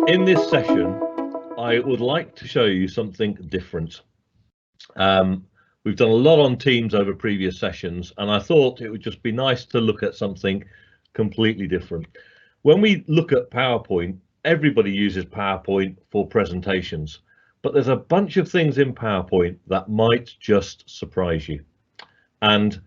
In this session, I would like to show you something different. We've done a lot on Teams over previous sessions, and I thought it would just be nice to look at something completely different. When we look at PowerPoint, everybody uses PowerPoint for presentations, but there's a bunch of things in PowerPoint that might just surprise you. And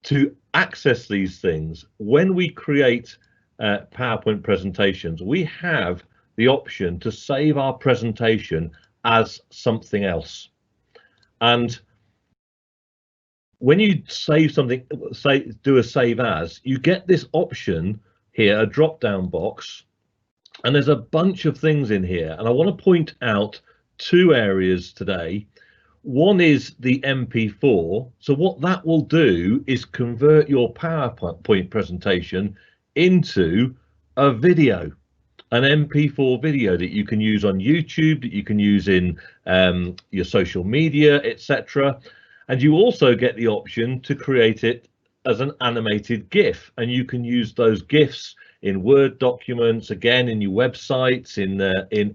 to access these things, when we create PowerPoint presentations, we have the option to save our presentation as something else. And when you save something, do a save as, you get this option here, a drop-down box, and there's a bunch of things in here. And I want to point out two areas today. One is the MP4. So what that will do is convert your PowerPoint presentation into a video, an MP4 video that you can use on YouTube, that you can use in your social media, etc. And you also get the option to create it as an animated GIF, and you can use those GIFs in Word documents, again in your websites, in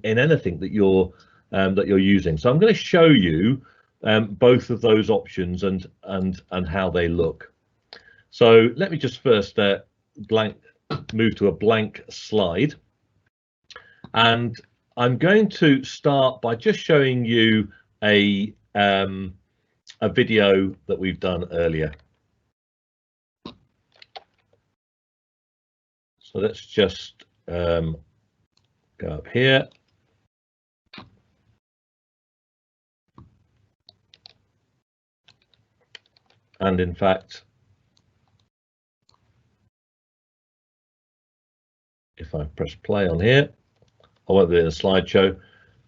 anything that you're using. So I'm going to show you both of those options and how they look. So let me just first move to a blank slide, and I'm going to start by just showing you a video that we've done earlier. So let's just go up here. And in fact, if I press play on here, I won't be in a slideshow,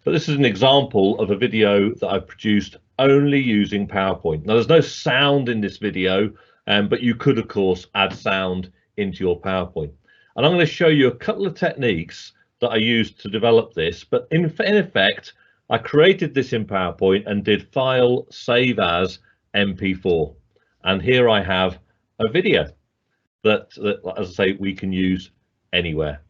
but this is an example of a video that I've produced only using PowerPoint. Now, there's no sound in this video, but you could, of course, add sound into your PowerPoint. And I'm going to show you a couple of techniques that I used to develop this, but in effect, I created this in PowerPoint and did File, Save As, MP4. And here I have a video that, as I say, we can use anywhere.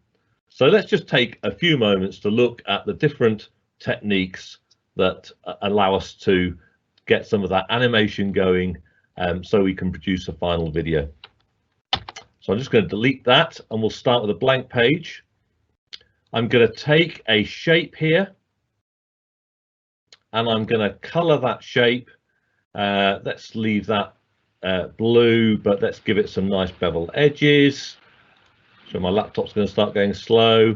So let's just take a few moments to look at the different techniques that allow us to get some of that animation going, so we can produce a final video. So I'm just going to delete that, and we'll start with a blank page. I'm going to take a shape here, and I'm going to color that shape. Let's leave that blue, but let's give it some nice beveled edges. So my laptop's going to start going slow,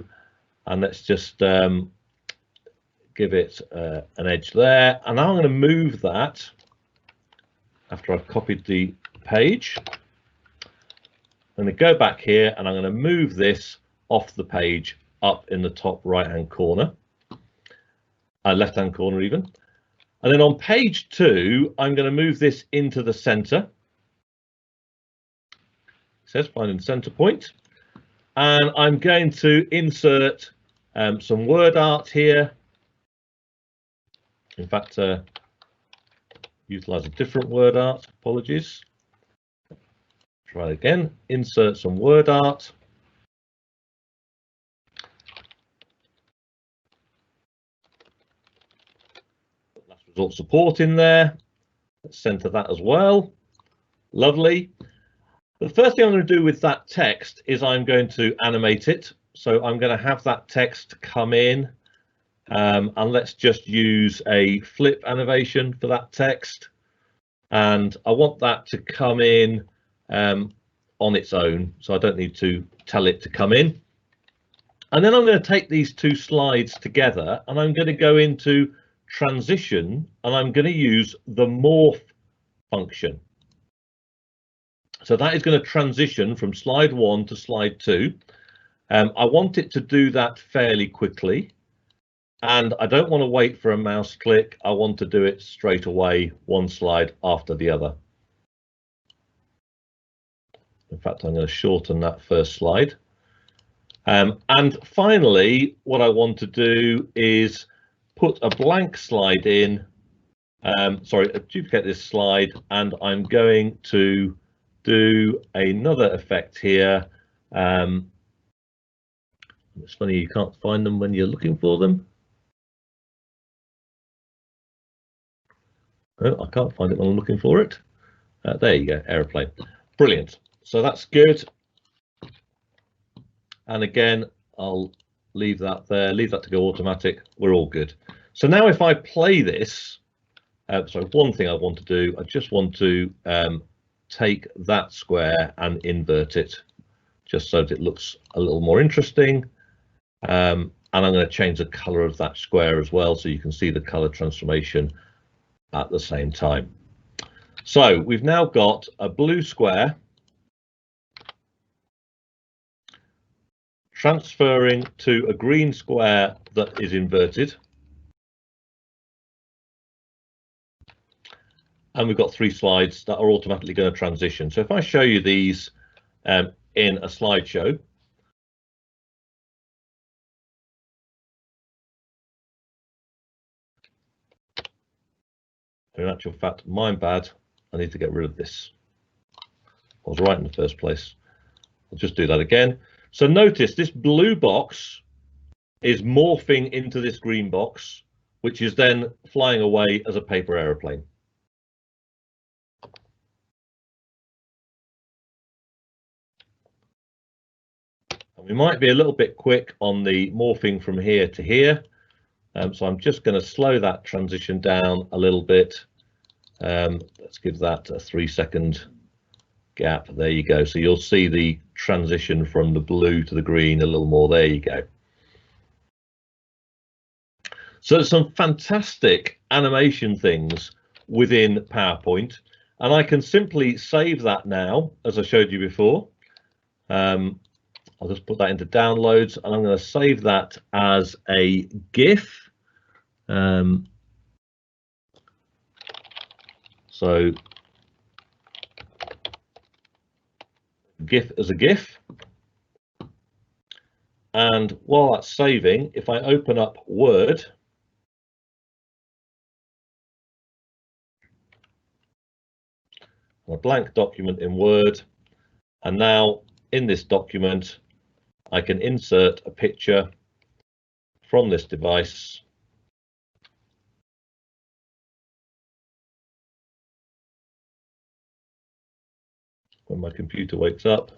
and let's just give it an edge there. And now I'm going to move that after I've copied the page. I'm going to go back here, and I'm going to move this off the page up in the top right-hand corner, left-hand corner even. And then on page 2, I'm going to move this into the center. It says finding center point. And I'm going to insert some word art here. In fact, utilize a different word art, apologies. Try again, insert some word art. Last result support in there. Let's center that as well. Lovely. The first thing I'm going to do with that text is I'm going to animate it. So I'm going to have that text come in, and let's just use a flip animation for that text. And I want that to come in on its own, so I don't need to tell it to come in. And then I'm going to take these two slides together, and I'm going to go into transition, and I'm going to use the morph function. So that is going to transition from slide 1 to slide 2. I want it to do that fairly quickly, and I don't want to wait for a mouse click. I want to do it straight away, one slide after the other. In fact, I'm going to shorten that first slide. And finally, what I want to do is put a blank slide in, duplicate this slide, and I'm going to do another effect here. It's funny you can't find them when you're looking for them. Oh, I can't find it when I'm looking for it. There you go, aeroplane. Brilliant. So that's good. And again, I'll leave that there, leave that to go automatic. We're all good. So now if I play this, so one thing I want to do, I just want to take that square and invert it, just so that it looks a little more interesting. And I'm going to change the color of that square as well, so you can see the color transformation at the same time. So we've now got a blue square transferring to a green square that is inverted. And we've got 3 slides that are automatically going to transition. So if I show you these in a slideshow, in actual fact, mine bad, I need to get rid of this. I was right in the first place. I'll just do that again. So notice this blue box is morphing into this green box, which is then flying away as a paper aeroplane. And we might be a little bit quick on the morphing from here to here. So I'm just going to slow that transition down a little bit. Let's give that a 3-second gap. There you go. So you'll see the transition from the blue to the green a little more. There you go. So there's some fantastic animation things within PowerPoint, and I can simply save that now, as I showed you before. I'll just put that into downloads, and I'm going to save that as a GIF. So GIF as a GIF. And while that's saving, if I open up Word, a blank document in Word, and now in this document, I can insert a picture from this device. When my computer wakes up,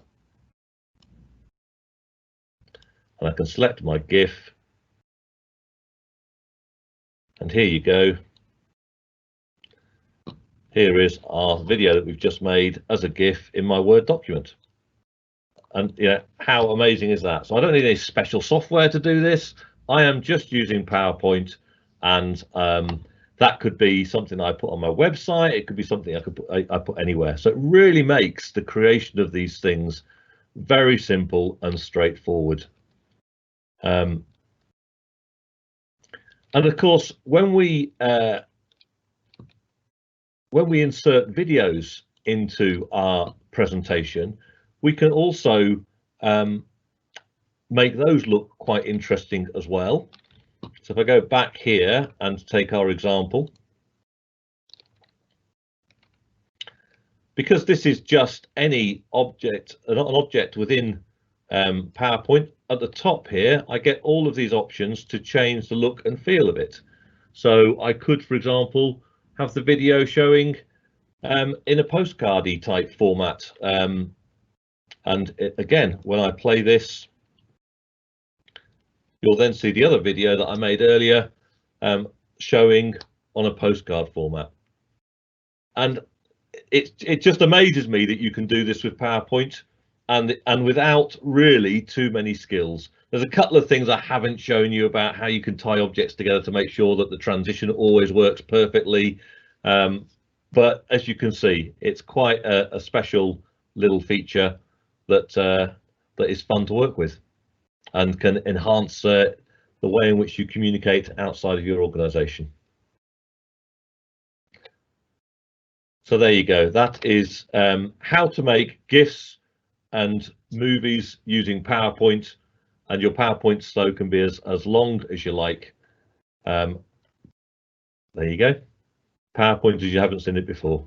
and I can select my GIF, and here you go. Here is our video that we've just made as a GIF in my Word document. And how amazing is that? So I don't need any special software to do this. I am just using PowerPoint, and that could be something I put on my website. It could be something I put anywhere. So it really makes the creation of these things very simple and straightforward. And of course, when we insert videos into our presentation, we can also make those look quite interesting as well. So if I go back here and take our example, because this is just any object, an object within PowerPoint, at the top here, I get all of these options to change the look and feel of it. So I could, for example, have the video showing in a postcard-y type format. Again, when I play this, you'll then see the other video that I made earlier showing on a postcard format. And it just amazes me that you can do this with PowerPoint and without really too many skills. There's a couple of things I haven't shown you about how you can tie objects together to make sure that the transition always works perfectly. But as you can see, it's quite a special little feature that is fun to work with and can enhance the way in which you communicate outside of your organization. So there you go. That is how to make GIFs and movies using PowerPoint, and your PowerPoint slow can be as long as you like. There you go. PowerPoint as you haven't seen it before.